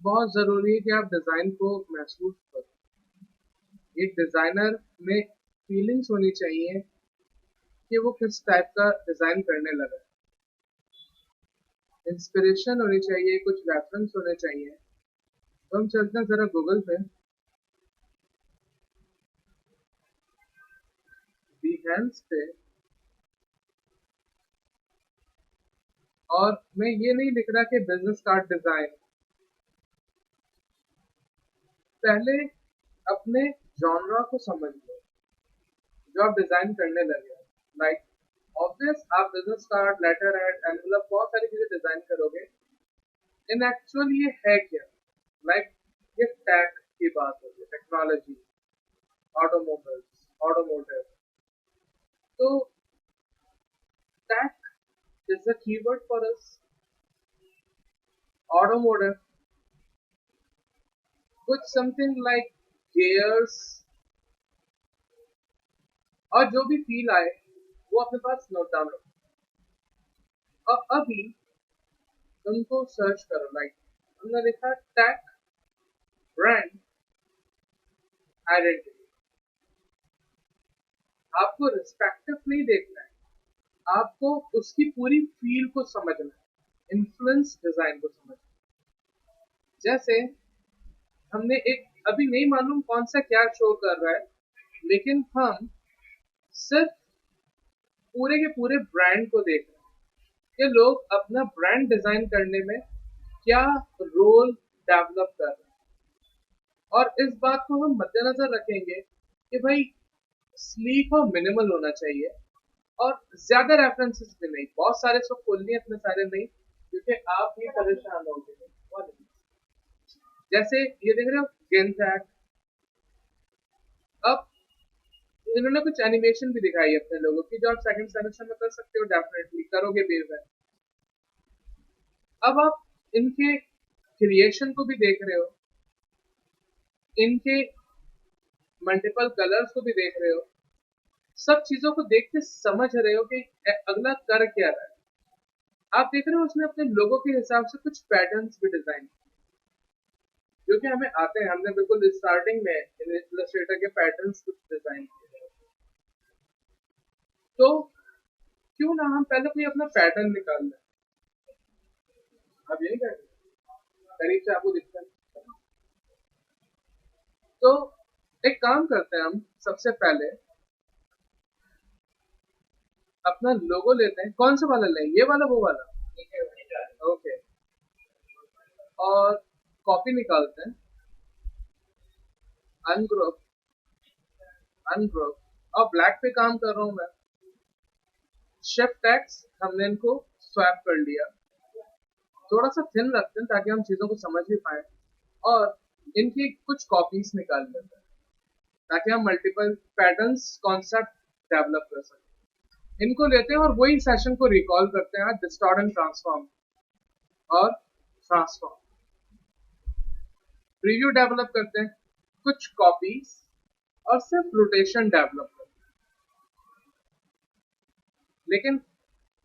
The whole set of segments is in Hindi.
बहुत ज़रूरी है कि आप डिज़ाइन को महसूस करो। एक डिज़ाइनर में फीलिंग्स होनी चाहिए कि वो किस टाइप का डिज़ाइन करने लगा है। इंस्पिरेशन होनी चाहिए, कुछ रेफरेंस होने चाहिए। तो हम चलते हैं ज़रा गूगल पे, behance पे, और मैं ये नहीं लिख रहा कि बिजनेस कार्ड डिज़ाइन। पहले अपने जॉनरा को समझ लो जो आप डिज़ाइन करने लगे हो। लाइक ऑब्वियस आप business card, letterhead, envelope बहुत सारी चीज़ें डिज़ाइन करोगे। इन एक्चुअल ये है क्या? लाइक ये टेक की बात होगी, टेक्नोलॉजी, ऑटोमोबाइल्स, ऑटोमोटिव। तो take is the keyword for us. Automotive, कुछ something like gears, और जो भी फील आए वो अपने पास नोट डाउन रखो। और अभी उनको सर्च करो। लाइक हमने लिखा टेक ब्रांड आइडेंटिटी। आपको रिस्पेक्टिव नहीं देखना है, आपको उसकी पूरी फील को समझना है, इन्फ्लुएंस डिजाइन को समझना है। जैसे हमने एक अभी नहीं मालूम कौन सा क्या शो कर रहा है, लेकिन हम सिर्फ पूरे के पूरे ब्रांड को देख रहे हैं कि लोग अपना ब्रांड डिजाइन करने में क्या रोल डेवलप कर रहे हैं। और इस बात को हम मद्देनजर रखेंगे कि भाई स्लीक और मिनिमल होना चाहिए, और ज्यादा रेफरेंसेस भी नहीं। बहुत सारे सब खोलनी है, इतने सारे नहीं, क्योंकि आप भी परेशान होंगे। जैसे ये देख रहे हो गेंजैक। अब इन्होंने कुछ एनिमेशन भी दिखाई है अपने लोगों की, जो आप सेकंड सेमेस्टर में कर सकते हो, डेफिनेटली करोगे भी। अब आप इनके क्रिएशन को भी देख रहे हो, इनके मल्टीपल कलर्स को भी देख रहे हो, सब चीजों को देख के समझ रहे हो कि अगला कर क्या रहा है। आप देख रहे हो उसने अपने लोगों के हिसाब से कुछ पैटर्न्स भी डिजाइन जो कि हमें आते हैं। हमने बिल्कुल स्टार्टिंग में इलस्ट्रेटर के पैटर्न्स कुछ डिजाइन किए। तो क्यों ना हम पहले कोई अपना पैटर्न निकाल लें। अब यही कर करीब से आपको दिखता है। तो एक काम करते हैं, हम सबसे पहले अपना लोगो लेते हैं। कौन सा वाला लें, ये वाला वो वाला? ओके। और कॉपी निकालते हैं, अनग्रुप, अनग्रुप, और ब्लैक पे काम कर रहा हूं मैं। शिफ्ट एक्स, हमने इनको स्वैप कर लिया। थोड़ा सा थिन रखते हैं ताकि हम चीजों को समझ भी पाए, और इनकी कुछ कॉपीज निकाल लेते हैं ताकि हम मल्टीपल पैटर्न्स कॉन्सेप्ट डेवलप कर सकें। इनको लेते हैं और वही सेशन को रिकॉल करते हैं, डिस्टॉर्ट एंड ट्रांसफॉर्म और ट्रांसफॉर्म। प्रीव्यू डेवलप करते हैं, कुछ कॉपीज, और सिर्फ रोटेशन डेवलप करते हैं। लेकिन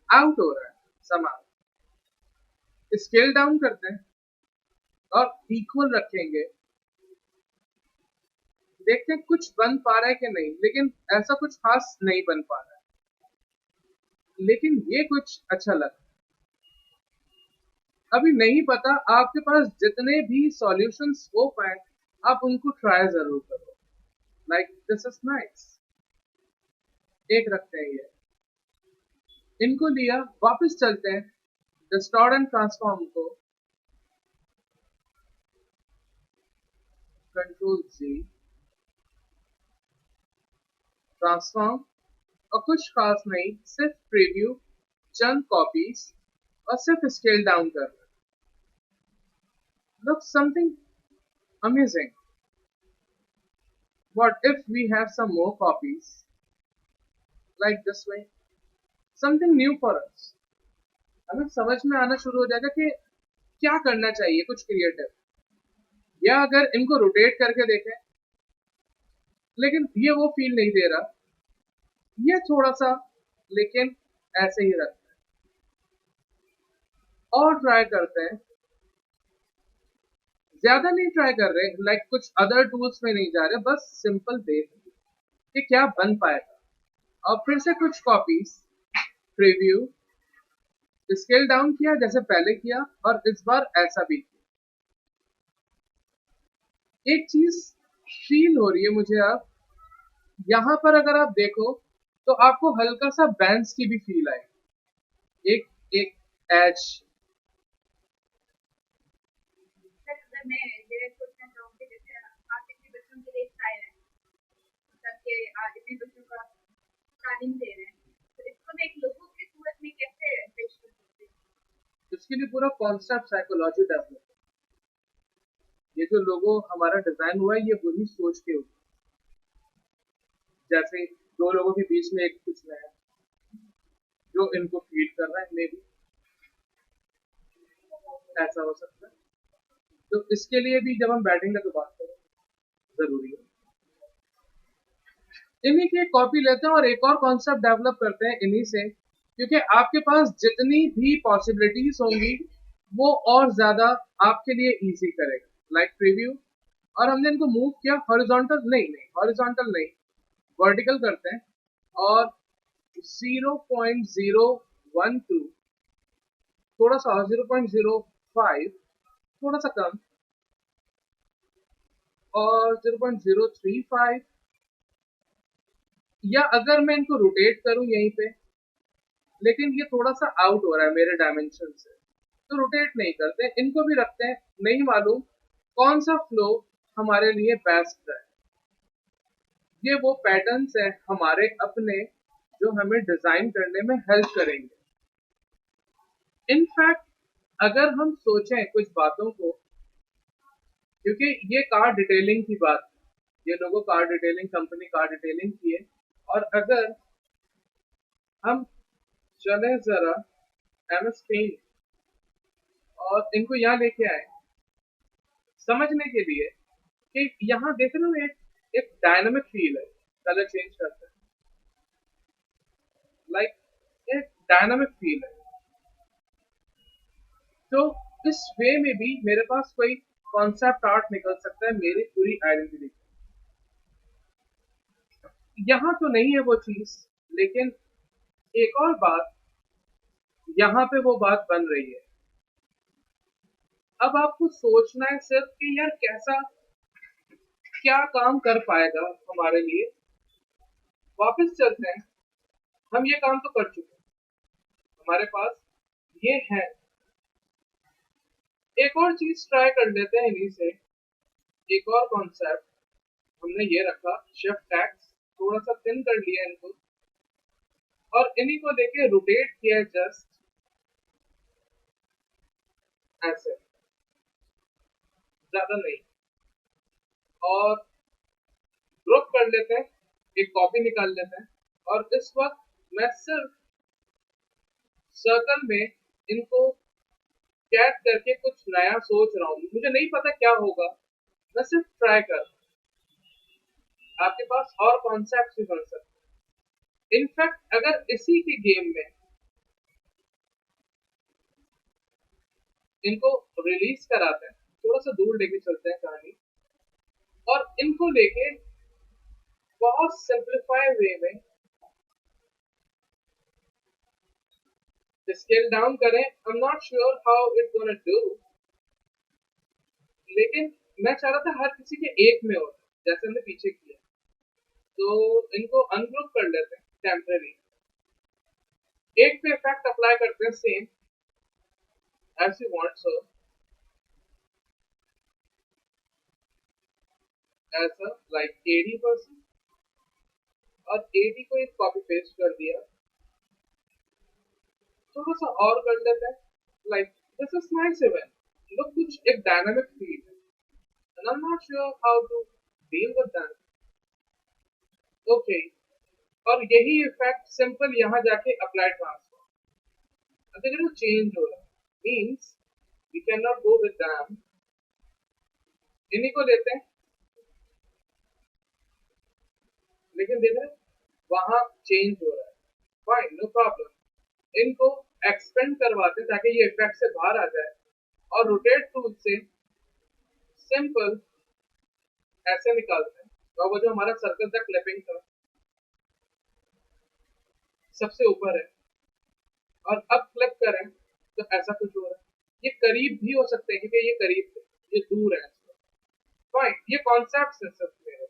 आउट हो रहा है सामान, स्केल डाउन करते हैं और इक्वल रखेंगे। देखते हैं कुछ बन पा रहा है कि नहीं, लेकिन ऐसा कुछ खास नहीं बन पा रहा है, लेकिन ये कुछ अच्छा लगा। अभी नहीं पता, आपके पास जितने भी सॉल्यूशंस हो पाए आप उनको ट्राई जरूर करो। Like this is nice. एक रखते हैं ये, इनको लिया, वापस चलते हैं डिस्टॉर्ट एंड ट्रांसफॉर्म को, कंट्रोल सी, ट्रांसफॉर्म, और कुछ खास नहीं, सिर्फ प्रीव्यू, चंद कॉपीज, और सिर्फ स्केल डाउन करना। Look something amazing. What if we have some more copies like this way? Something new for us. हमें समझ में आना शुरू हो जाएगा कि क्या करना चाहिए, कुछ क्रिएटिव। या अगर इनको रोटेट करके देखें, लेकिन ये वो फील नहीं दे रहा, ये थोड़ा सा, लेकिन ऐसे ही रखते हैं। और ट्राई करते हैं ज्यादा नहीं ट्राई कर रहे, लाइक कुछ अदर टूल्स में नहीं जा रहे, बस सिंपल देख कि क्या बन पाएगा। और फिर से कुछ कॉपीज, प्रीव्यू, स्केल डाउन किया जैसे पहले किया, और इस बार ऐसा भी किया। एक चीज फील हो रही है मुझे अब, यहाँ पर अगर आप देखो तो आपको हल्का सा बैंड्स की भी फील आएगी, एक एक एज। अगर मैं ये सोचना चाहूँ कि जैसे आप इतने बच्चों के लिए सिखाए हैं, मतलब कि इतने बच्चों का तालीम दे रहे हैं, तो इसको मैं एक लोगों की सूरत में कैसे पेश कर सकती हूँ? इसके लिए पूरा कॉन्सेप्ट साइकोलॉजी डेवलप, ये जो लोगो हमारा डिजाइन हुआ है ये वही सोच के हुआ, जैसे दो लोगों के बीच में एक कुछ नया जो इनको फीड कर रहा है, मे भी ऐसा हो सकता है। तो इसके लिए भी जब हम बैठेंगे तो बात करें, जरूरी है। इन्हीं की कॉपी लेते हैं और एक और कॉन्सेप्ट डेवलप करते हैं इन्हीं से, क्योंकि आपके पास जितनी भी पॉसिबिलिटीज होंगी वो और ज्यादा आपके लिए इजी करेगा। लाइक प्रीव्यू, और हमने इनको मूव किया हॉरिजॉन्टल, नहीं हॉरिजॉन्टल नहीं, वर्टिकल करते हैं, और 0.012, थोड़ा सा 0.05, थोड़ा सा कम, और 0.035, या अगर मैं इनको रोटेट करूं यहीं पे, लेकिन ये थोड़ा सा आउट हो रहा है मेरे डायमेंशन से, तो रोटेट नहीं करते, इनको भी रखते हैं। नहीं मालूम कौन सा फ्लो हमारे लिए बेस्ट है। ये वो पैटर्न्स है हमारे अपने जो हमें डिजाइन करने में हेल्प करेंगे। इनफैक्ट अगर हम सोचें कुछ बातों को, क्योंकि ये कार डिटेलिंग की बात है, ये लोगों car detailing company car detailing की है, और अगर हम चले जरा एमएस पेंट और इनको यहाँ लेके आए समझने के लिए कि यहाँ देख रहे हो एक डायनामिक फील है, कलर चेंज करते हैं, लाइक एक डायनामिक फील है। तो इस वे में भी मेरे पास कोई कॉन्सेप्ट आर्ट निकल सकता है मेरी पूरी आइडेंटिटी। यहाँ तो नहीं है वो चीज, लेकिन एक और बात, यहाँ पे वो बात बन रही है। अब आपको सोचना है सिर्फ कि यार कैसा, क्या काम कर पाएगा हमारे लिए। वापस चलते हैं, हम ये काम तो कर चुके हैं, हमारे पास ये है। एक और चीज ट्राई कर लेते हैं इन्हीं से, एक और कॉन्सेप्ट हमने ये रखा, शिफ्ट टैक्स, थोड़ा सा थिन कर लिया इनको, और इन्हीं को लेके रोटेट किया जस्ट ऐसे, ज्यादा नहीं, और ग्रुप कर लेते हैं, एक कॉपी निकाल लेते हैं, और इस वक्त मैं सिर्फ सर्कल में इनको कैद करके कुछ नया सोच रहा हूँ, मुझे नहीं पता क्या होगा, मैं सिर्फ ट्राई कर। आपके पास और कॉन्सेप्ट भी बन सकते हैं। इनफैक्ट अगर इसी के गेम में इनको रिलीज कराते हैं, थोड़ा सा दूर लेके चलते हैं कहानी, और इनको लेके बहुत सिंप्लीफाई वे में स्केल डाउन करें। आई am not sure how it gonna do, लेकिन मैं चाह रहा था हर किसी के एक में हो, जैसे हमने पीछे किया। तो इनको अनग्रुप कर लेते हैं टेम्पररी, एक पे इफेक्ट अप्लाई करते हैं सेम एज यू वांट, सो ऐसा लाइक 80%, और 80 को एक कॉपी पेस्ट कर दिया, थोड़ा सा और कर लेते हैं, like this is nice event, look कुछ एक डायनामिक फील है, and I am not sure how to deal with that. Okay, और यही इफेक्ट सिंपल यहाँ जाके अप्लाई ट्रांसफॉर्म, अगर वो चेंज हो रहा है means we can not go with them. इन्हीं को लेते हैं, लेकिन देख रहे वहां चेंज हो रहा है, फाइन नो प्रॉब्लम, इनको एक्सपेंड करवाते हैं ताकि ये इफेक्ट से बाहर आ जाए, और रोटेट टूल से सिंपल ऐसे निकालते हैं, और वो जो हमारा सर्कल था क्लिपिंग का सबसे ऊपर है, और अब क्लिप करें तो ऐसा कुछ हो रहा है। ये करीब भी हो सकते हैं क्योंकि ये करीब थे, ये दूर है। फाइन, ये कॉन्सेप्ट है सिर्फ मेरे,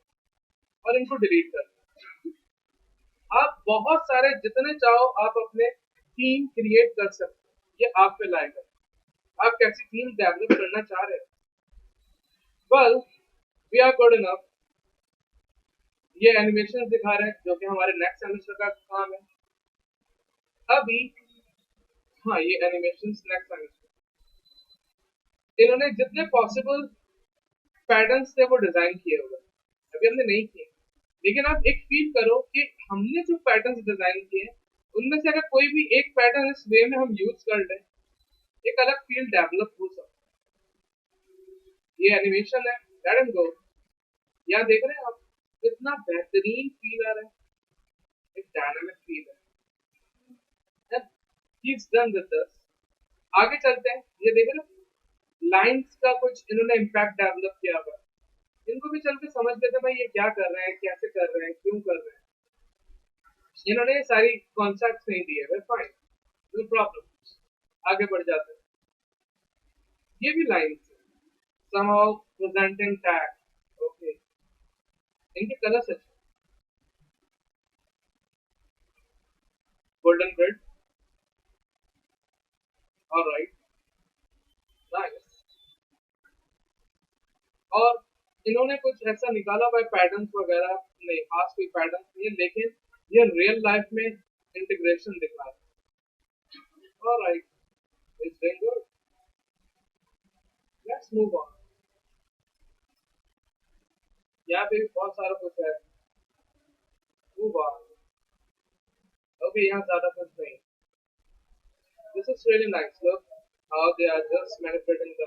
और इनको डिलीट कर दो। आप बहुत सारे जितने चाहो आप अपने थीम क्रिएट कर सकते हो, ये आप पे लाएगा आप कैसी थीम डेवलप करना चाह रहे हो। Well, we are good enough. ये एनिमेशन दिखा रहे हैं जो कि हमारे नेक्स्ट सेमेस्टर का काम है अभी। हाँ, ये एनिमेशन नेक्स्ट सेमेस्टर इन्होंने जितने पॉसिबल पैटर्न्स थे वो डिजाइन किए हुए, अभी हमने नहीं किए। लेकिन आप एक फील करो कि हमने जो पैटर्न्स डिजाइन किए उनमें से अगर कोई भी एक पैटर्न इस वे में हम यूज कर लें, एक अलग फील डेवलप हो सकता है। ये एनिमेशन है, लेट एम गो। यहाँ देख रहे हैं आप कितना बेहतरीन फील आ रहा है, एक डायनामिक फील है। He's done with this। आगे चलते हैं, ये देख रहे हैं लाइंस का कुछ इन्होंने इम्पैक्ट डेवलप किया हुआ है। इनको भी चल के समझ लेते भाई ये क्या कर रहे हैं, कैसे कर रहे हैं, क्यों कर रहे हैं। इन्होंने ये सारी कॉन्सेप्ट नहीं दिए हुए, फाइन, नो प्रॉब्लम। आगे बढ़ जाते हैं। ये भी लाइंस है, somehow presenting tag, ओके। इनके कलर अच्छे, गोल्डन रेड, ऑलराइट, नाइस। और इन्होंने कुछ ऐसा निकाला हुआ पैटर्न्स वगैरह नहीं, खास कोई पैटर्न नहीं है, लेकिन ये रियल लाइफ में इंटीग्रेशन दिखा रहा है। Alright, it's doing good, let's move on. यहाँ पे भी बहुत सारा कुछ है, मूव ऑन। ओके, यहाँ ज्यादा कुछ नहीं। This is really nice, look how they are just manipulating the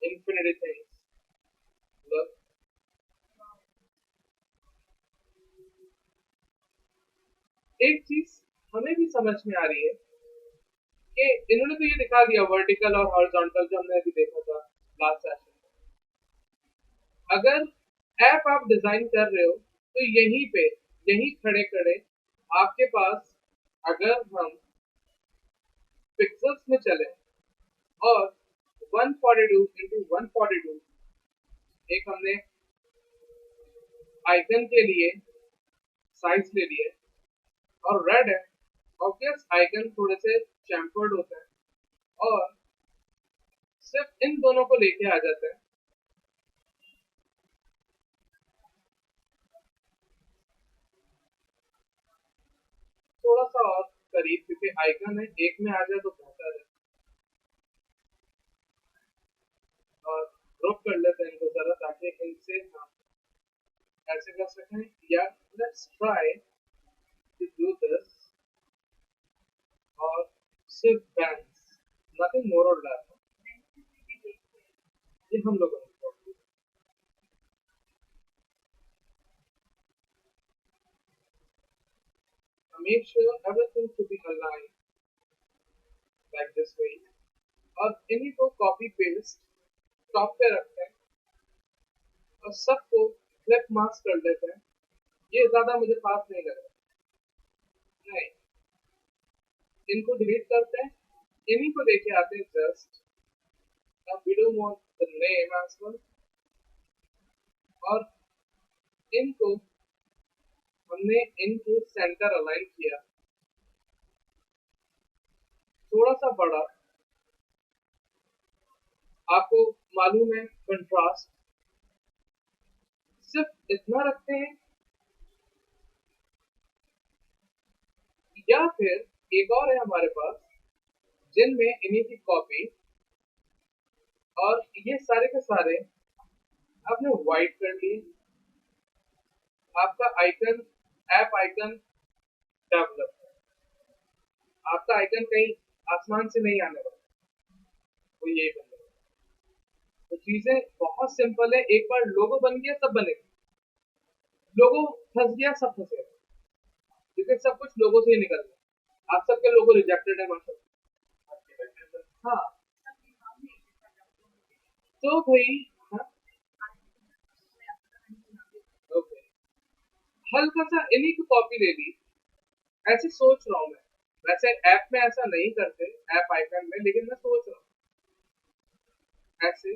infinity things। Look, एक चीज हमें भी समझ में आ रही है कि इन्होंने तो ये दिखा दिया वर्टिकल और हॉरिजॉन्टल जो हमने अभी देखा था लास्ट सेशन में। अगर ऐप आप डिजाइन कर रहे हो तो यहीं पे, यहीं खड़े खड़े आपके पास, अगर हम पिक्सेल्स में चले और 142 into 142 एक हमने आइकन के लिए साइज ले लिए, और रेड है ऑब्वियस, आइकन थोड़े से चैम्फर्ड होते हैं और सिर्फ इन दोनों को लेके आ जाते हैं। थोड़ा सा और करीब, क्योंकि आइकन है एक में आ जाए तो बेहतर है। और ग्रुप कर लेते हैं इनको जरा, ताकि इनसे हम ऐसे कर सकें। या let's try to do this, और सिर्फ बैंड्स, नथिंग मोर और लेस। ये हम लोगों ने make sure everything to be aligned like this way, और इन्हीं को कॉपी पेस्ट टॉप पे रखते हैं और सबको फ्लिप मार्क्स कर देते हैं। ये ज्यादा मुझे खास नहीं लग रहा, नहीं, इनको डिलीट करते हैं, इन्हीं को लेके आते हैं just we don't want the name as well, और इनको हमने इनके सेंटर अलाइन किया, थोड़ा सा बड़ा। आपको मालूम है कंट्रास्ट सिर्फ इतना रखते हैं, या फिर एक और है हमारे पास जिनमें इन्हीं की कॉपी, और ये सारे के सारे आपने व्हाइट कर लिए। आपका आइकन, ऐप आइकन डेवलप, आपका आइकन कहीं आसमान से नहीं आने वाला, वो यही बन गया। तो चीजें बहुत सिंपल है, एक बार लोगो बन गया सब बनेगा, लोगो फंस गया सब फंसेगा, क्योंकि सब कुछ लोगो से ही निकल गया। आप सबके लोगो रिजेक्टेड है माशाल्लाह। हाँ, तो भाई, हाँ, हल्का सा इन्हीं की कॉपी ले ली, ऐसे सोच रहा हूँ मैं। वैसे ऐप में ऐसा नहीं करते, ऐप आइकन में, लेकिन मैं सोच रहा हूँ ऐसे,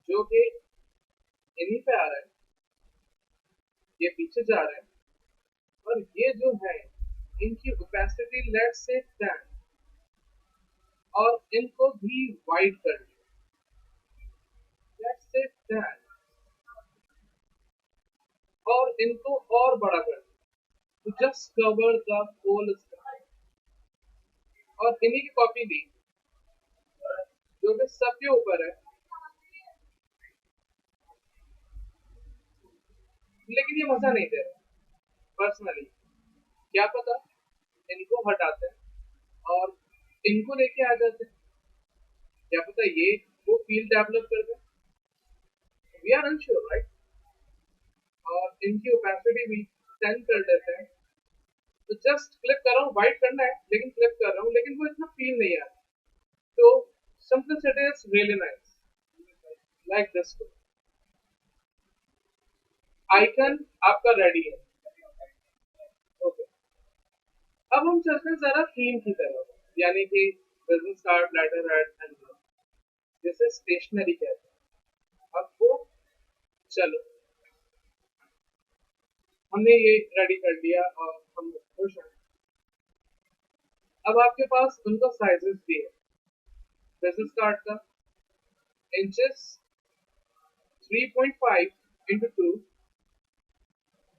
जो कि इन्हीं पे आ रहा है, ये पीछे जा रहा है, और ये जो है इनकी ओपेसिटी लेट्स से 10, और इनको भी वाइड कर दिया, लेट्स से 10, और इनको और बड़ा कर दिया, तो just cover the whole sky, और इन्हीं की कॉपी ली जो कि सबके ऊपर है, लेकिन ये मजा नहीं दे रहा पर्सनली। क्या पता इनको हटाते हैं और इनको लेके आ जाते हैं, क्या पता ये वो फील्ड डेवलप कर दे, वी आर अनश्योर राइट। और इनकी ओपेसिटी भी 10 कर देते हैं, तो जस्ट क्लिक कर रहा हूँ, वाइट करना है लेकिन क्लिक कर रहा हूँ, लेकिन वो इतना फील नहीं आ रहा। तो simplicity is really nice, like this. Icon आपका रेडी है, ओके। अब हम चलते हैं जरा थीम की तरफ, यानी कि business card, letterhead and जैसे स्टेशनरी कहते हैं। अब वो चलो, हमने ये रेडी कर लिया और हम खुश हैं। अब आपके पास उनका साइजेस भी है बिजनेस कार्ड का। इंचेस 3.5 इंटू 2,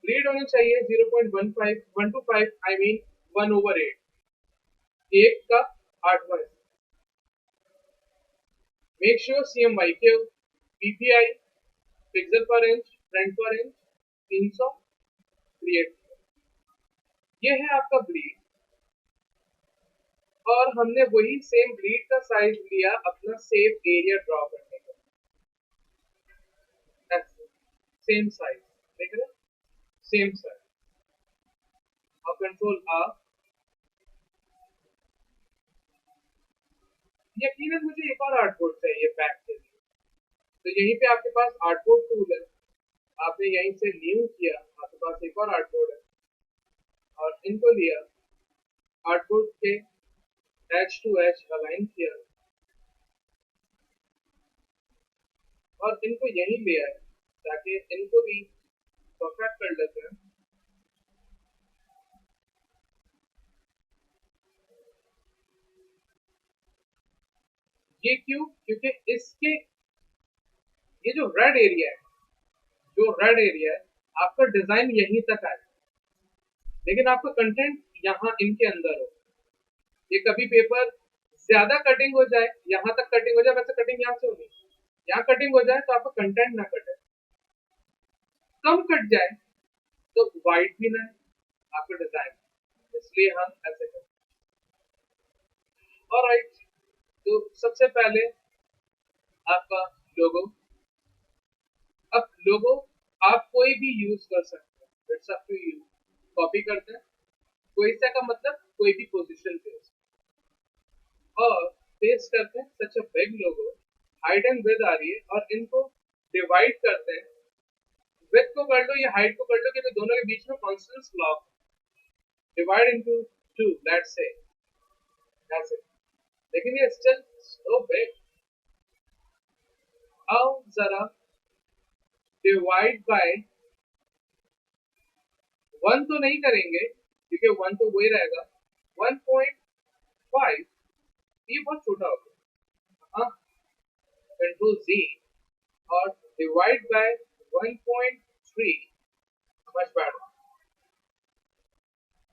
रीड होनी चाहिए 0.15 1 to 5, आई मीन 1/8, एक का 8वां। मेक श्योर CMY के PPI पिक्सल पर इंच, फ्रंट पर इंच 300 क्रिएट। ये है आपका ब्लीड, और हमने वही सेम ब्लीड का साइज लिया अपना सेफ एरिया ड्रॉ करने का, सेम साइज, देख रहे, सेम साइज, और कंट्रोल R। यकीनन मुझे एक और आर्टबोर्ड चाहिए बैक के लिए, तो यहीं पे आपके पास आर्टबोर्ड टूल है, आपने यहीं से न्यू किया, आपके पास एक और आर्टबोर्ड है, और इनको लिया, आर्टबोर्ड के एज टू एज अलाइन किया, और इनको यहीं ले आए ताकि इनको भी परफेक्ट कर लेते हैं। ये क्यों? क्योंकि इसके ये जो रेड एरिया है, जो रेड एरिया है, आपका डिजाइन यहीं तक आए, लेकिन आपका कंटेंट यहाँ इनके अंदर हो। ये कभी पेपर ज्यादा कटिंग हो जाए, यहाँ तक कटिंग हो जाए, वैसे कटिंग यहाँ से होनी, यहाँ कटिंग हो जाए तो आपका कंटेंट ना कटे, कम कट जाए तो वाइड भी ना है आपका डिजाइन, इसलिए हम ऐसे करते हैं। ऑलराइट, तो सबसे पहले आपका लोगो। अब लोगो आप कोई भी यूज कर सकते हैं, it's up to you. Copy करते हैं, कोई सा का मतलब कोई भी पोजीशन पे, और पेस्ट करते हैं such a big logo, height and width आ रही है, और इनको डिवाइड करते हैं, विड्थ को कर लो या हाइट को कर लो, क्योंकि दोनों के बीच में constant block, divide into 2, let's say, that's it. लेकिन ये स्टिल सो बिग। अब जरा डिवाइड बाय 1 तो नहीं करेंगे, क्योंकि 1 तो वही रहेगा, 1.5, ये बहुत छोटा हो गया। हाँ, कंट्रोल Z, और डिवाइड बाय 1.3, मच बेटर।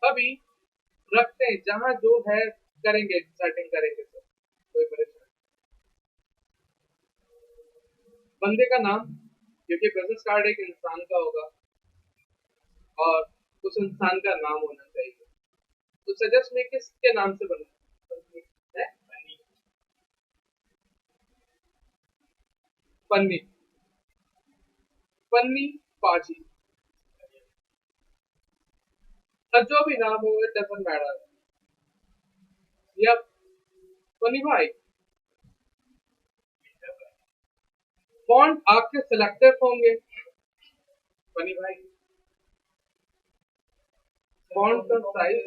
अभी रखते हैं जहां जो है, करेंगे सेटिंग करेंगे, तो कोई परेशानी। बंदे का नाम, क्योंकि बिजनेस कार्ड एक इंसान का होगा और उस इंसान का नाम होना चाहिए, तो सजेस्ट में किसके नाम से बना है? पन्नी, पन्नी पाजी, अब जो भी नाम हो, इट डजंट मैटर। या पन्नी भाई, फॉन्ट आपके सिलेक्टिव होंगे, पन्नी भाई, फॉन्ट का साइज,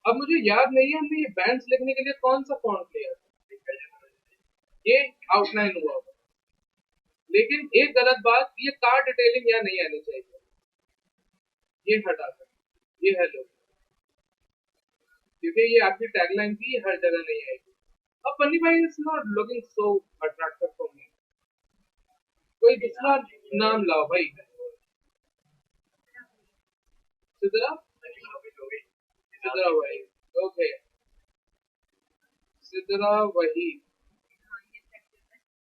अब मुझे याद नहीं है हमने ये बैंड्स लिखने के लिए कौन सा फॉन्ट लिया था। ये आउटलाइन हुआ होगा। लेकिन एक गलत बात, ये कार डिटेलिंग यहाँ नहीं आनी चाहिए, ये हटा कर, ये है लो, क्योंकि ये आपकी टैगलाइन थी, ये हर जगह नहीं आएगी। अब बन्नी भाई is not looking so attractive for me, कोई दूसरा नाम लाओ भाई। सिद्रा, सिद्रा भाई, ओके, सिद्रा वही,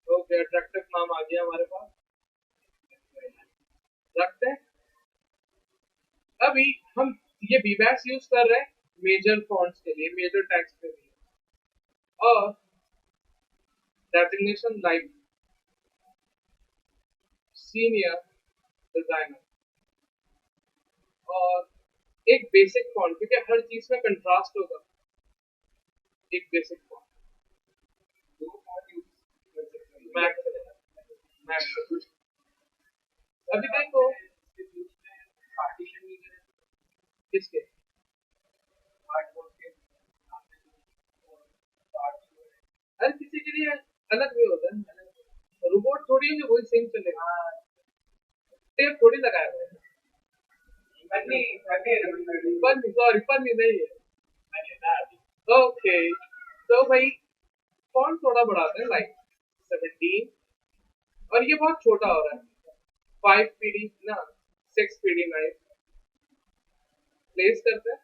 ओके, अट्रैक्टिव नाम आ गया हमारे पास, रखते हैं। अभी हम ये बीबैक्स यूज कर रहे हैं मेजर फॉन्ट्स के लिए, मेजर टेक्स्ट के लिए, और डेजिग्नेशन लाइक सीनियर डिजाइनर, और एक बेसिक फॉन्ट, क्योंकि हर चीज में कंट्रास्ट होगा, एक बेसिक फॉन्ट मैक्स, मैक्स। अभी देखो किसके, हर किसी के लिए अलग वे होता है, रोबोट थोड़ी है जो वही सेम चलेगा, टेप थोड़ी लगाया हुआ है। पन्नी, सॉरी पन्नी नहीं है, ओके। तो भाई फॉन्ट थोड़ा बढ़ाते हैं, लाइक 17, और ये बहुत छोटा हो रहा है, 5 पीडी ना 6 पीडी 9 प्लेस करते हैं,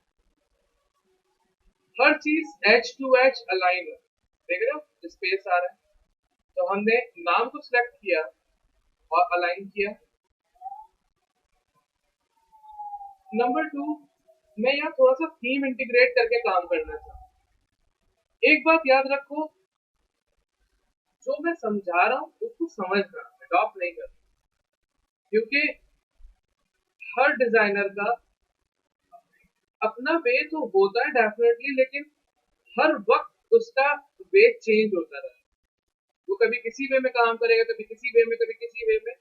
हर चीज एच टू एच अलाइन है, देख रहे हो स्पेस आ रहा है, तो हमने नाम को सिलेक्ट किया और अलाइन किया। नंबर 2, मैं यहाँ थोड़ा सा थीम इंटीग्रेट करके काम करना चाहता हूँ। एक बात याद रखो, जो मैं समझा रहा हूँ उसको समझना, अडॉप्ट नहीं करना, क्योंकि हर डिजाइनर का अपना वे तो होता है डेफिनेटली, लेकिन हर वक्त उसका वे चेंज होता रहा है, वो कभी किसी वे में काम करेगा, कभी किसी वे में, कभी किसी वे में,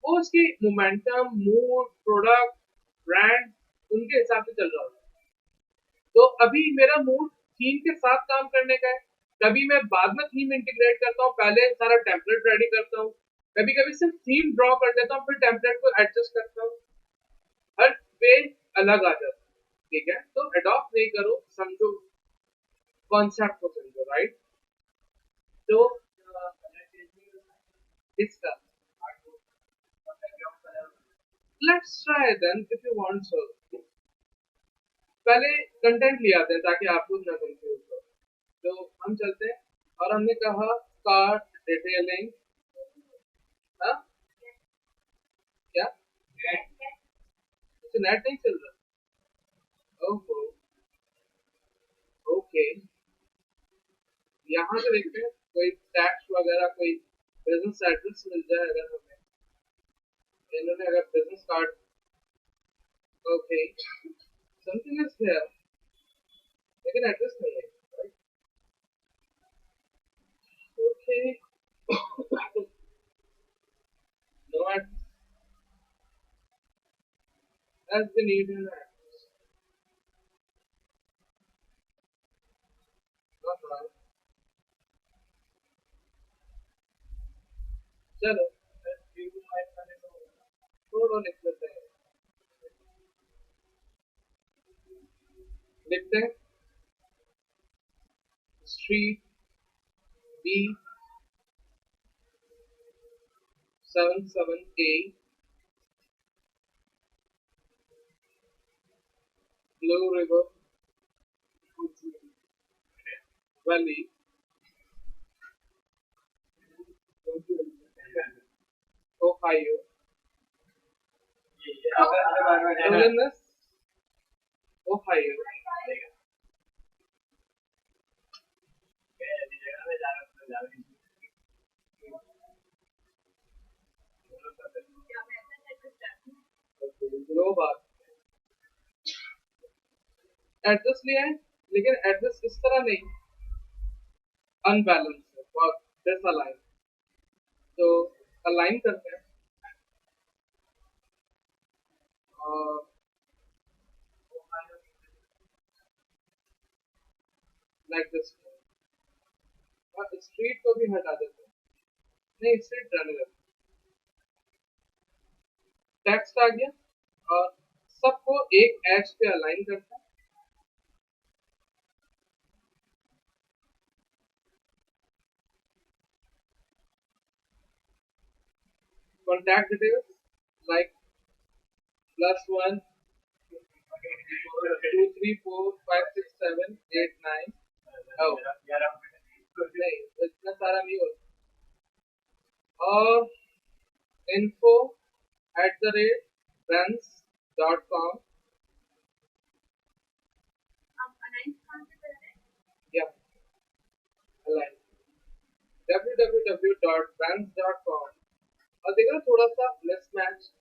वो उसकी मोमेंटम, मूड, प्रोडक्ट, ब्रांड, उनके हिसाब से चल रहा होता है। तो अभी मेरा मूड थीम के साथ काम करने का है, कभी मैं बाद में थीम इंटीग्रेट करता हूँ, पहले सारा टेम्पलेट रेडी करता हूँ, कभी कभी सिर्फ थीम ड्रॉ कर देता हूँ, फिर टेम्पलेट को एडजस्ट करता हूँ, हर वे अलग आ जाता है, ठीक है। तो अडॉप्ट नहीं करो, समझो कॉन्सेप्ट को, समझो, राइट। तो इसका let's try then if you want so, पहले कंटेंट ले आते हैं ताकि आपको ना कंफ्यूज हो। तो हम चलते हैं, और हमने कहा कार्ट डिटेलिंग, हाँ क्या, तो नेट नहीं चल रहा, ओहो, ओके। यहाँ से देखते हैं कोई टैक्स वगैरह, कोई बिजनेस एड्रेस मिल जाए अगर हमें, इन्होंने अगर business card, okay, something is here, लेकिन एड्रेस नहीं है, okay, no address, as we need an address, चलो छोड़ो, लिख लेते हैं, लिखते हैं street B 77A blue river valley, Ohio, Illinois, Ohio, लो बात, एड्रेस लिया है, लेकिन एड्रेस इस तरह नहीं, अनबैलेंस है बहुत, डिसअलाइन, तो अलाइन करते हैं, और लाइक दिस। और स्ट्रीट को भी हटा देते हैं, नहीं स्ट्रीट रहने देते, टेक्स्ट आ गया और सबको एक एज पे अलाइन करता है। कॉन्टैक्ट डिटेल्स लाइक +1 2 3 4 5 6 7 8 9 नहीं इतना सारा नहीं होता। और info@brands.com आप अलाइन कौन से कर रहे हैं? या अलाइन www.brands.com। और देखो थोड़ा सा मिसमैच,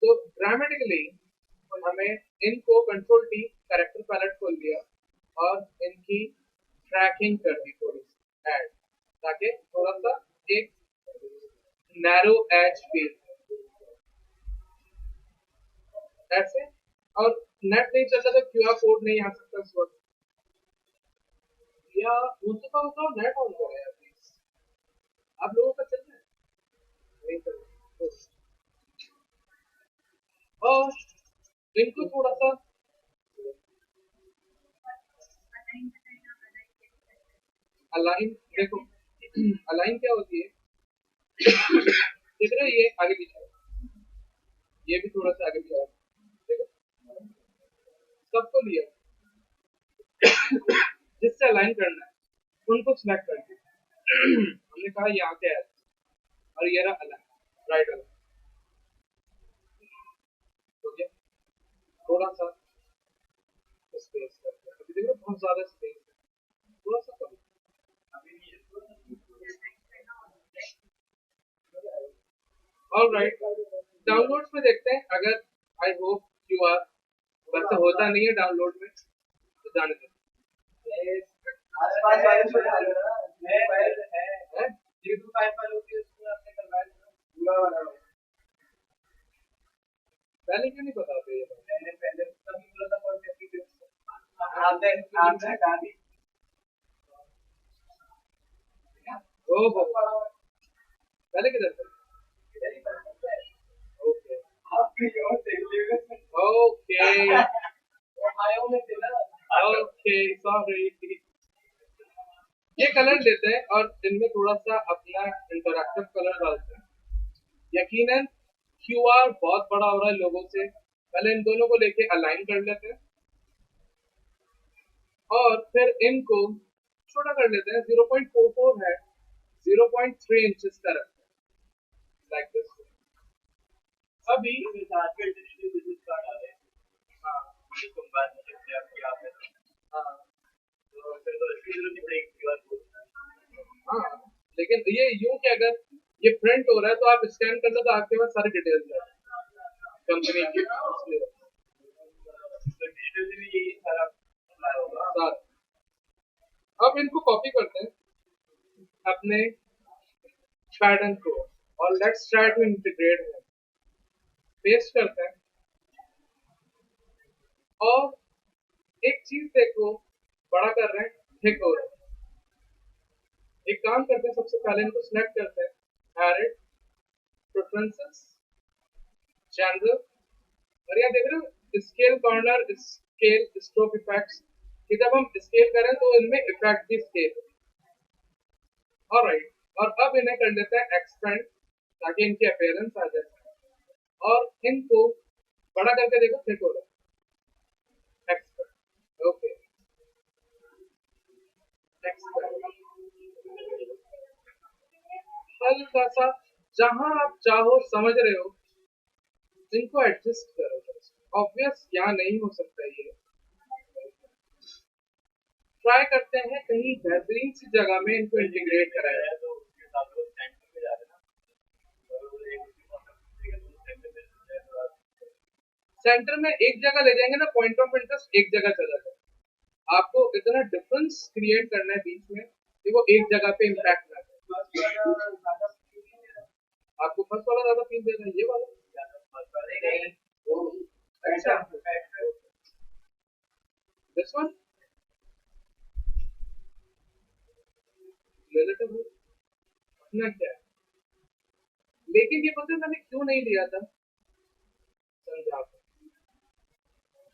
तो ग्रामेटिकली हमें इनको कंट्रोल टी कैरेक्टर पैलेट खोल लिया और इनकी ट्रैकिंग कर दी थोड़ी सी ऐड, ताकि थोड़ा सा एक नैरो एज फील ऐसे। और नेट नहीं चलता तो क्यूआर कोड नहीं आ सकता इस वक्त, या मुझे तो नेट ऑन करो यार प्लीज। आप लोगों का चल रहा है नहीं चल रहा। और इनको थोड़ा सा अलाइन, देखो अलाइन क्या होती है, देख रहे हो ये आगे पीछे, ये भी थोड़ा सा आगे पीछे, देखो सबको लिया जिससे अलाइन करना है उनको सिलेक्ट करके हमने कहा यहाँ के है और ये रहा अलाइन, राइट अलाइन। ओके थोड़ा सा स्पेस करते हैं, अभी देखो बहुत ज्यादा स्पेस है, थोड़ा सा कम। ऑलराइट डाउनलोड्स में देखते हैं, अगर आई होप क्यूआर वैसे होता नहीं है डाउनलोड में तो जाने दो। आसपास वाले छोटे वाले ना नए फाइल है YouTube फाइल पर होती है, उसमें आपने करवाया था पूरा वाला। पहले क्यों नहीं बताते ये? पहले तभी बोला था कौन सी एप्लीकेशन आपने गाड़ी ओहो पहले किधर थे? ओके आपकी और दिल्ली में ओके ओहायो में थे ना। Okay sorry. ये कलर लेते हैं और इनमें थोड़ा सा अपना इंटरैक्टिव कलर डालते हैं। यकीनन क्यूआर बहुत बड़ा हो रहा है लोगों से, पहले इन दोनों को लेके अलाइन कर लेते हैं और फिर इनको छोटा कर लेते हैं। 0.44 है, 0.3 इंचेस का रखते हैं लाइक दिस। अभी साथ में डिजिटल बिजनेस कार्ड आ रहे हैं। हाँ ये तुम बात नहीं करते आपकी आप है हाँ तो फिर तो इसकी जरूरत नहीं पड़ेगी क्यूआर कोड। हाँ लेकिन ये यूं कि अगर ये प्रिंट हो रहा है तो आप स्कैन कर लो तो आपके पास सारी डिटेल्स है कंपनी की, इसलिए तो डिजिटल में भी यही सारा अप्लाई होगा। सारा। अब इनको कॉपी करते हैं अपने पैटर्न को और लेट्स ट्राई टू इंटीग्रेट है, पेस्ट करते हैं। और एक चीज देखो बड़ा कर रहे हैं, थिक हो रहा है। एक काम करते हैं, सबसे पहले इनको सिलेक्ट करते हैं, एडिट प्रेफरेंसेस जनरल, और यहाँ देख रहे हो scale corner scale stroke effects कि जब हम स्केल करें तो इनमें इफेक्ट भी स्केल। ऑलराइट और अब इन्हें कर लेते हैं एक्सपेंड ताकि इनकी अपीयरेंस आ जाए और इनको बड़ा करके देखो थिक हो रहा है। एक्सपेंड ओके हल्का सा जहां आप चाहो समझ रहे हो इनको एडजस्ट करो। ऑब्वियस यहाँ नहीं हो सकता ये, ट्राई करते हैं कहीं बेहतरीन सी जगह में इनको इंटीग्रेट कराया जाए। तो उसके हिसाब से सेंटर में जा रहे ना और एक सेंटर में एक जगह ले जाएंगे ना, पॉइंट ऑफ इंटरेस्ट एक जगह चला जाए। आपको इतना डिफरेंस क्रिएट करना है बीच में कि वो एक जगह पे इम्पैक्ट ना करे। आपको फर्स्ट वाला ज्यादा फील देना है, ये वाला अच्छा दिस वन अपना क्या है। लेकिन ये पता है मैंने क्यों नहीं लिया था, समझाता हूं।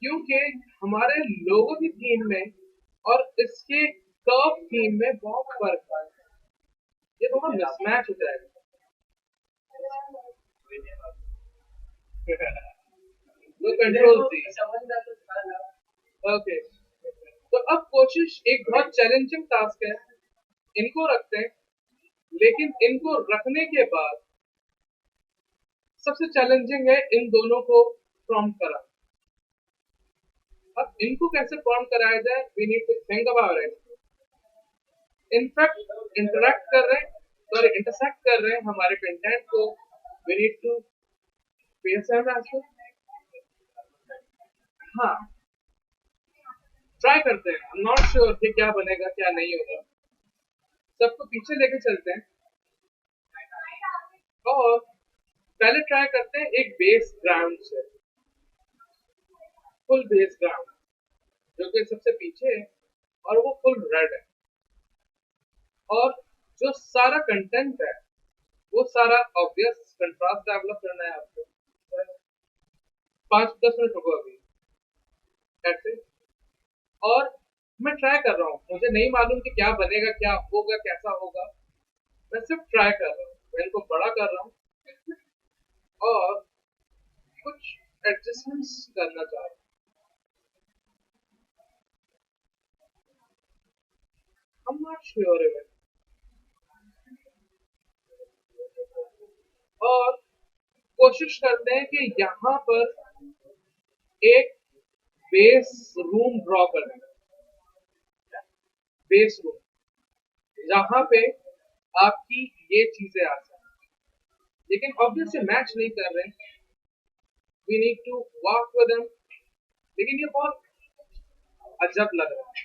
क्योंकि हमारे लोगों की थीम में और इसके कर्व थीम में बहुत फर्क है। ये थोड़ा मिसमैच हो जाएगा। तो कंट्रोल सी। ओके, तो अब कोशिश एक बहुत चैलेंजिंग टास्क है, इनको रखते हैं, लेकिन इनको रखने के बाद सबसे चैलेंजिंग है इन दोनों को प्रॉम्प्ट करा। अब इनको कैसे प्रॉम्प्ट कराया जाए, we need to think about it. In fact interact कर रहे हैं, सॉरी इंटरसेक्ट कर रहे हैं हमारे कंटेंट को, वी नीड टू पे सम। हाँ, ट्राई करते हैं, आई एम नॉट श्योर कि क्या बनेगा क्या नहीं होगा। सबको पीछे लेके चलते हैं और पहले ट्राई करते हैं एक बेस ग्राउंड से, फुल बेस ग्राउंड जो कि सबसे पीछे है और वो फुल रेड है, और जो सारा कंटेंट है वो सारा ऑब्वियस कंट्रास्ट डेवलप करना है आपको। 5-10 मिनट होगा अभी ऐसे, और मैं ट्राई कर रहा हूँ, मुझे नहीं मालूम कि क्या बनेगा क्या होगा कैसा होगा, मैं सिर्फ ट्राई कर रहा हूँ, मैं इनको बड़ा कर रहा हूँ और कुछ एडजस्टमेंट्स करना चाह रहा हूँ। I'm not sure even। और कोशिश करते हैं कि यहाँ पर एक बेस रूम ड्रॉ करें, बेस रूम जहाँ पे आपकी ये चीजें आ जाए, लेकिन ऑब्वियसली मैच नहीं कर रहे, we need to walk with them. लेकिन ये बहुत अजब लग रहा है,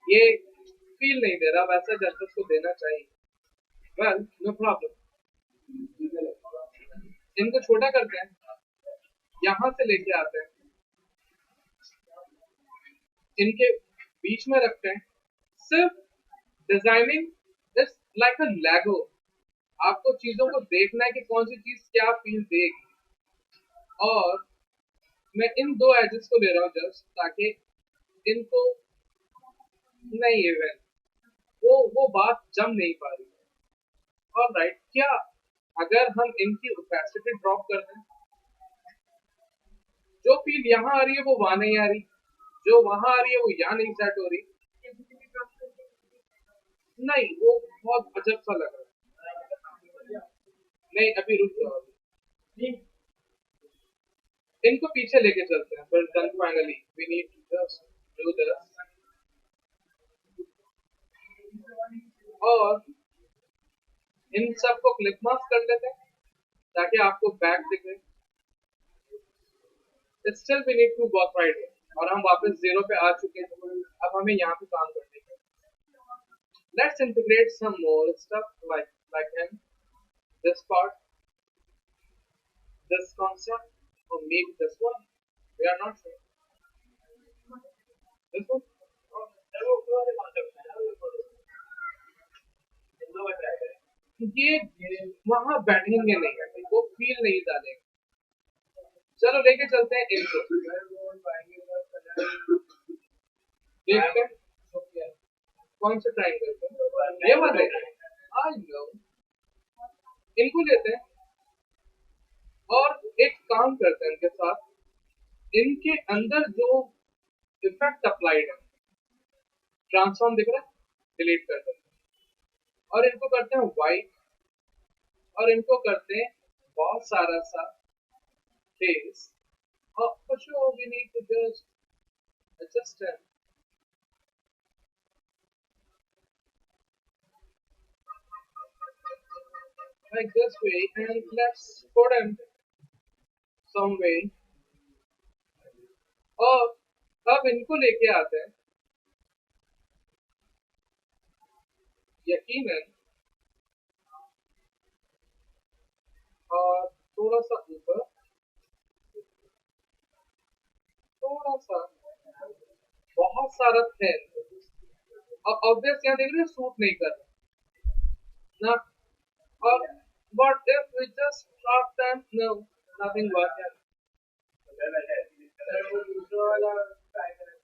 ये फील नहीं दे रहा वैसा जैसे उसको देना चाहिए। वेल नो प्रॉब्लम, इनको छोटा करते हैं, यहाँ से लेके आते हैं, इनके बीच में रखते हैं। सिर्फ डिजाइनिंग इज लाइक अ लेगो, आपको चीजों को देखना है कि कौन सी चीज क्या फील देगी, और मैं इन दो एजेस को ले रहा हूँ जस्ट ताकि इनको नहीं इवन वो बात जम नहीं पा रही है। और राइट, क्या अगर हम इनकी ओपेसिटी ड्रॉप कर दें, जो फील यहाँ आ रही है वो वहां नहीं आ रही, जो वहां आ रही है वो यहाँ नहीं सेट हो रही, नहीं वो बहुत अजब सा लग रहा है। नहीं अभी रुक जाओ, अभी इनको पीछे लेके चलते हैं, फिर then finally we need to just do this. और इन सबको क्लिप मास्क कर लेते हैं ताकि आपको बैक दिखे। Still we need to work right, और हम वापस जीरो पे आ चुके हैं, अब हमें यहाँ पे काम करने का। Let's integrate some more stuff like in this part, this concept, or maybe this one, we are not sure, this one। ये वहां बैठेंगे नहीं, वो फील नहीं डालेंगे। चलो लेके चलते हैं इनको, देखते हैं कौन सा ट्रायंगल, ये वाले आई नो। इनको लेते हैं और एक काम करते हैं इनके साथ, इनके अंदर जो इफेक्ट अप्लाइड है, ट्रांसफॉर्म दिख रहा है, डिलीट कर देते हैं और इनको करते हैं वाइट, और इनको करते हैं बहुत सारा सा फेस, और कुछ we need to just adjust it like this way, and let's put him some way। और अब इनको लेके आते हैं, यकीनन, और थोड़ा सा ऊपर, थोड़ा सा, बहुत सारा थिन, और ऑब्वियस यहाँ देख रहे हैं सूट नहीं कर रहा ना, Or what if we just drop them? No, nothing work. Sir वो दूसरा वाला ट्राई करें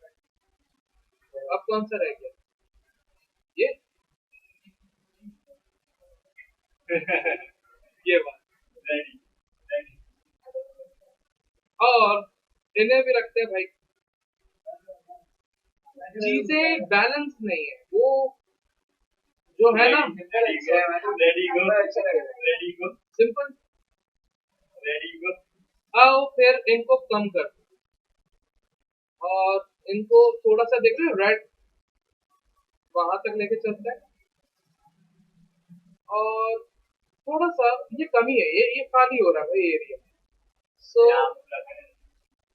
अब कौन सा रह गया? ये ये बात रेडी रेडी और इन्हें भी रखते हैं भाई। चीजें बैलेंस नहीं है वो जो है ना रेडी गो रेडी गो सिंपल। रेडी गो आओ फिर इनको कम कर दो और इनको थोड़ा सा देख रहे हो रेड वहां तक लेके चलते हैं और थोड़ा सा ये कमी है ये खाली हो रहा है भाई एरिया। सो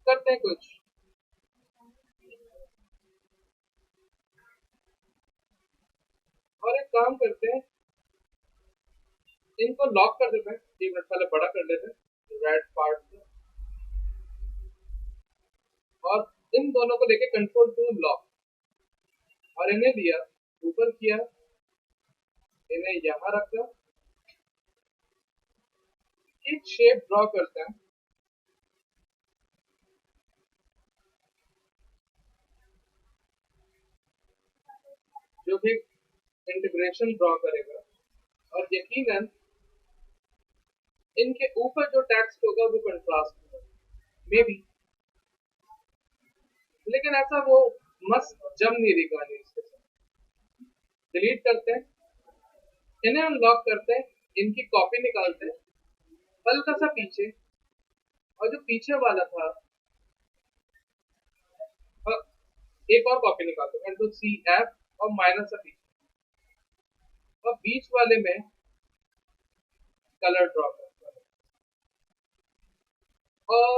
करते हैं कुछ और एक काम करते हैं इनको लॉक कर देते हैं। एक मिनट पहले बड़ा कर लेते हैं रेड पार्ट को और इन दोनों को लेके कंट्रोल टू लॉक और इन्हें लिया ऊपर किया इन्हें यहाँ रखा एक शेप ड्रॉ करते हैं जो कि इंटीग्रेशन ड्रॉ करेगा और यकीनन इनके ऊपर जो टेक्स्ट होगा वो कंट्रास्ट होगा मे बी लेकिन ऐसा वो मस्त जम नहीं रही कहानी इसके साथ। डिलीट करते हैं इन्हें अनलॉक करते हैं इनकी कॉपी निकालते हैं हल्का सा पीछे और जो पीछे वाला था एक और कॉपी निकालते हैं कंट्रोल सी एफ और माइनस सा पीछे और बीच वाले में कलर ड्रॉ करते हैं और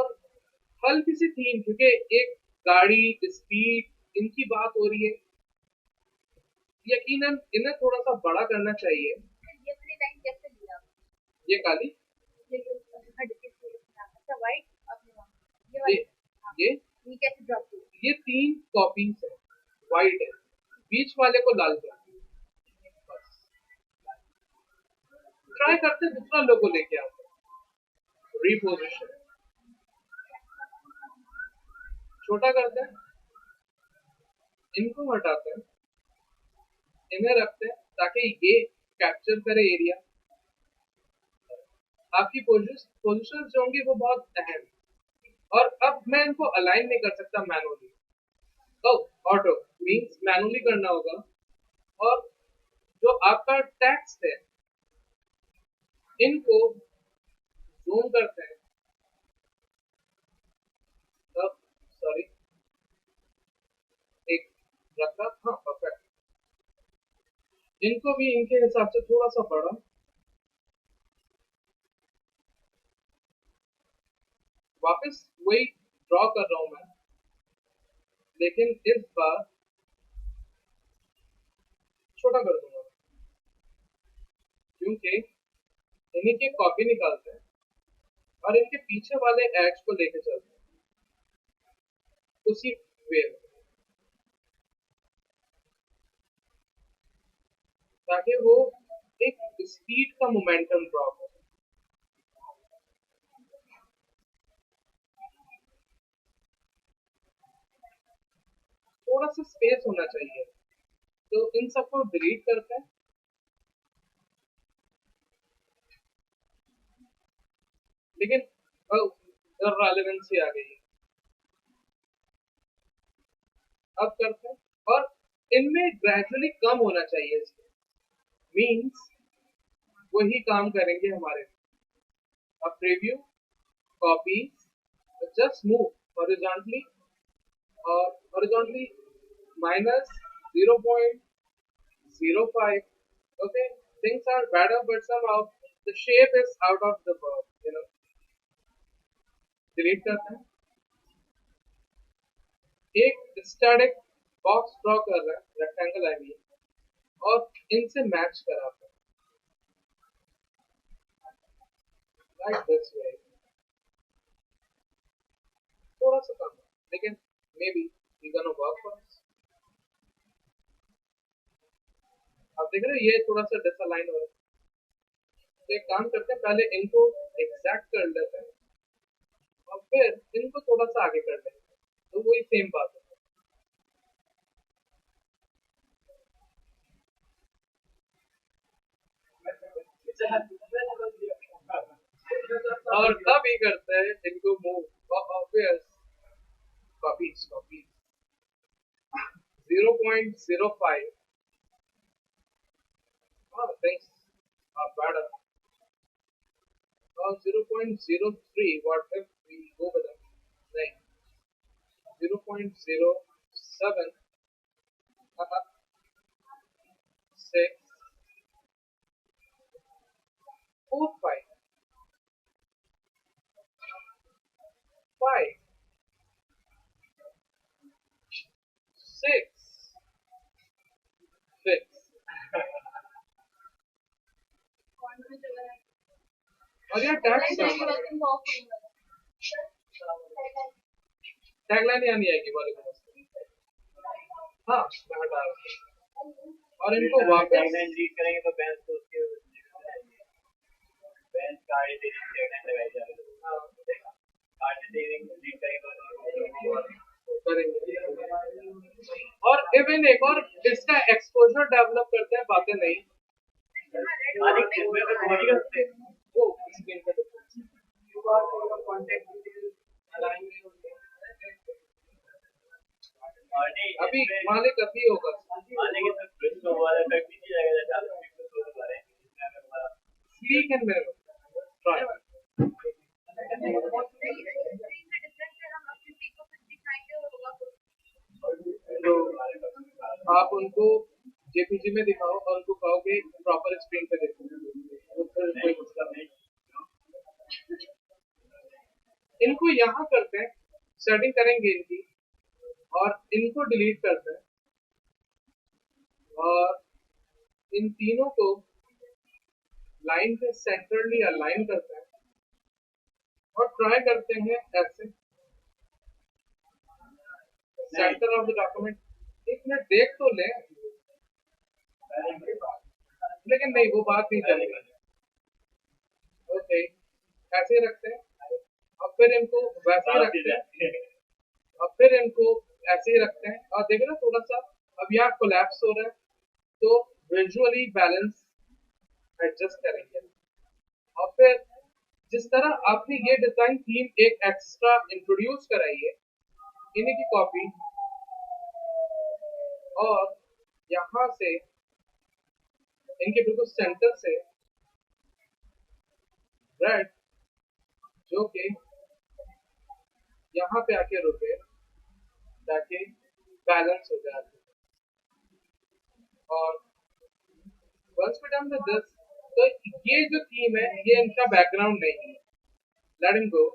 हल्की सी थीम क्योंकि एक गाड़ी स्पीड इनकी बात हो रही है यकीनन इन्हें थोड़ा सा बड़ा करना चाहिए। ये वाली लाइन कैसे लिया ये काली ये जो अच्छा वाइट अपने वहाँ ये ये वाली ये ये कैसे ड्रॉप किया ये 3 कॉपीज है वाइट है बीच वाले को लाल कर ट्राई करते दूसरा लोगो लेके आते रिपोजिशन छोटा करते हैं इनको हटाते हैं इन्हें रखते हैं ताकि ये कैप्चर करे एरिया। आपकी पोजिशन जो होंगी वो बहुत अहम और अब मैं इनको अलाइन नहीं कर सकता मैनुअली तो ऑटो मींस मैनुअली करना होगा और जो आपका टेक्स्ट है इनको जूम करते हैं अब सॉरी एक रखा हाँ परफेक्ट इनको भी इनके हिसाब से थोड़ा सा बड़ा वापस वही ड्रॉ कर रहा हूं मैं लेकिन इस बार छोटा कर दूंगा क्योंकि इन्हीं की कॉपी निकालते हैं और इनके पीछे वाले एज को लेके चलते हैं उसी वे में ताकि वो एक स्पीड का मोमेंटम ड्रॉ करे। थोड़ा सा स्पेस होना चाहिए तो इन सबको डिलीट करते हैं लेकिन रेलेवेंसी आ गई है अब करते हैं और इनमें ग्रेजुअली कम होना चाहिए मींस वही काम करेंगे हमारे अब preview copy just move horizontally और horizontally minus 0.05 okay things are better but somehow the shape is out of the curve you know delete करते हैं एक स्टैटिक बॉक्स ड्रॉ कर रहे हैं रेक्टेंगल आई मीन और इनसे मैच कराते हैं लाइक दिस वे थोड़ा सा कम लेकिन maybe we gonna work for आप देख रहे हो ये थोड़ा सा डिसअलाइन हो रहा है एक काम करते हैं, पहले इनको एग्जैक्ट कर लेते हैं और फिर इनको थोड़ा सा आगे कर लेते हैं, तो वही सेम बात है। और तब ही करते हैं इनको move, obvious copies copies 0.05 things are better, or 0.03 what if we go with them, like 0.07 6 45 5 6 6 और ये टैगलाइन यानी आएगी वाले हाँ मैं हटा रहा हूँ। और इनको वापस टैगलाइन रीड करेंगे तो बेंच को उसके बेंच का आईडी टैगलाइन लगाई जाएगी। हाँ आईडी रीड करेंगे तो करेंगे। और इवन एक और इसका एक्सपोजर डेवलप करते हैं, बातें नहीं मालिक इसमें तो बॉडी का सकते वो स्क्रीन का डिफरेंस कांटेक्ट डिटेल्स अलाइनमेंट अभी मालिक अभी होगा मालिक इसमें प्रिंट वाला इफेक्ट नहीं जाएगा जैसे आप पिक्चर को बता रहे हैं इसमें हमारा स्लीक एंड मिरर ट्राई तो आप उनको जेपीजी में दिखाओ और उनको कहो कि प्रॉपर स्क्रीन पे देखो, तो फिर कोई मसला नहीं। इनको यहाँ करते हैं, सेटिंग करेंगे इनकी और इनको डिलीट करते हैं और इन तीनों को लाइन के सेंटरली अलाइन करते हैं और ट्राई करते हैं ऐसे सेंटर ऑफ द डॉक्यूमेंट। एक मिनट देख तो लें, लेकिन नहीं वो बात नहीं चलेगी। ओके ऐसे ही रखते हैं और फिर इनको वैसे ही रखते हैं और फिर इनको ऐसे ही रखते हैं और देखो ना थोड़ा सा अब यहाँ कोलैप्स हो रहा है, तो विजुअली बैलेंस एडजस्ट करेंगे और फिर जिस तरह आपने ये डिजाइन थीम एक एक्स्ट्रा इंट्रोड्यूस कराई है, इन्हीं की कॉपी और यहाँ से इनके बिल्कुल सेंटर से रेड जो कि यहाँ पे आके रुके ताकि बैलेंस हो जाए। और once we done with this, तो ये जो थीम है ये इनका बैकग्राउंड नहीं है, लेट हिम गो।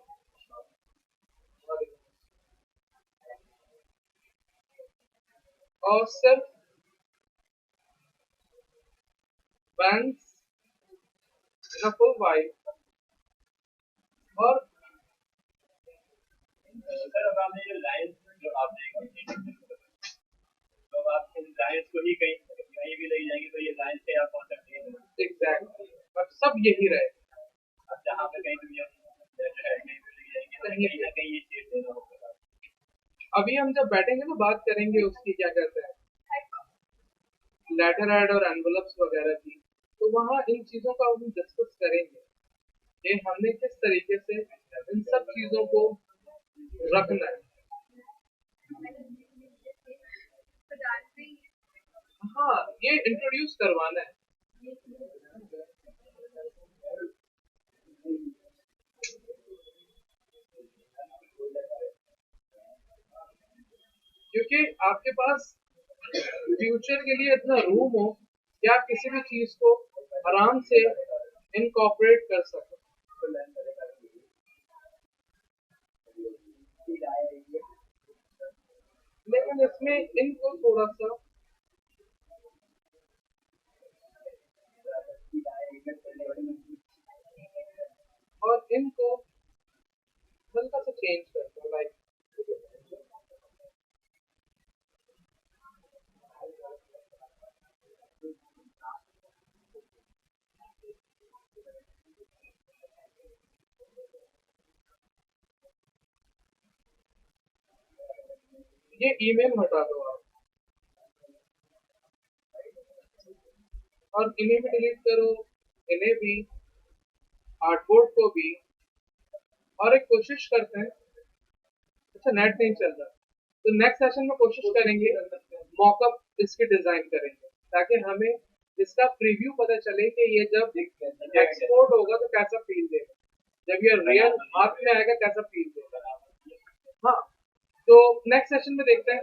और सिर्फ बैंड्स फुल वाइट और सर अब आपने जो लाइंस जो आपने तो आप इन लाइंस को ही कहीं कहीं भी ले जाएंगे तो ये लाइंस से आप कांटेक्ट नहीं एग्जैक्टली अब सब यही रहे। अब जहाँ पे कहीं भी कहीं भी ले जाएंगे तो कहीं ना कहीं ये चीज देना होगा। अभी हम जब बैठेंगे तो बात करेंगे उसकी क्या कहते हैं लेटर हेड और एनवलप्स वगैरह की, तो वहाँ इन चीजों का हम डिस्कस करेंगे कि हमने किस तरीके से इन सब चीजों को रखना है। हाँ ये इंट्रोड्यूस करवाना है। क्योंकि आपके पास फ्यूचर के लिए इतना रूम हो कि आप किसी भी चीज को आराम से इनकॉर्पोरेट कर सको। लेकिन इसमें इनको थोड़ा सा और इनको हल्का सा चेंज करते हैं, लाइक ये ईमेल हटा दो आप और इन्हें भी डिलीट करो, इन्हें भी, आर्टबोर्ड को भी। और एक कोशिश करते हैं, अच्छा नेट नहीं चल रहा, तो नेक्स्ट सेशन में कोशिश करेंगे मॉकअप इसके डिजाइन करेंगे ताकि हमें इसका प्रीव्यू पता चले कि ये जब एक्सपोर्ट होगा तो कैसा फील देगा, जब ये रियल हाथ में आएगा कैसा फील देगा। हाँ, तो नेक्स्ट सेशन में देखते हैं।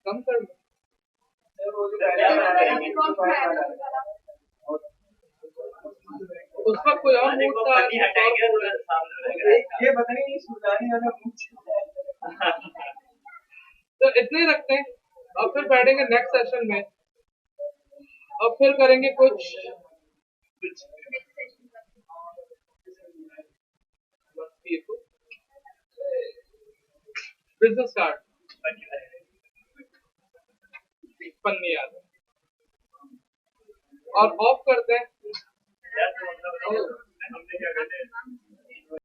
कम कर लो। उस वक्त कोई और मूड था, हटाएंगे तो सामने रहेगा। ये पता नहीं सुधारने वाला मुझे तो इतने ही रखते हैं और फिर बैठेंगे नेक्स्ट सेशन में और फिर करेंगे कुछ बिजनेस कार्ड पन्नी याद और ऑफ करते हैं। हमने क्या करते हैं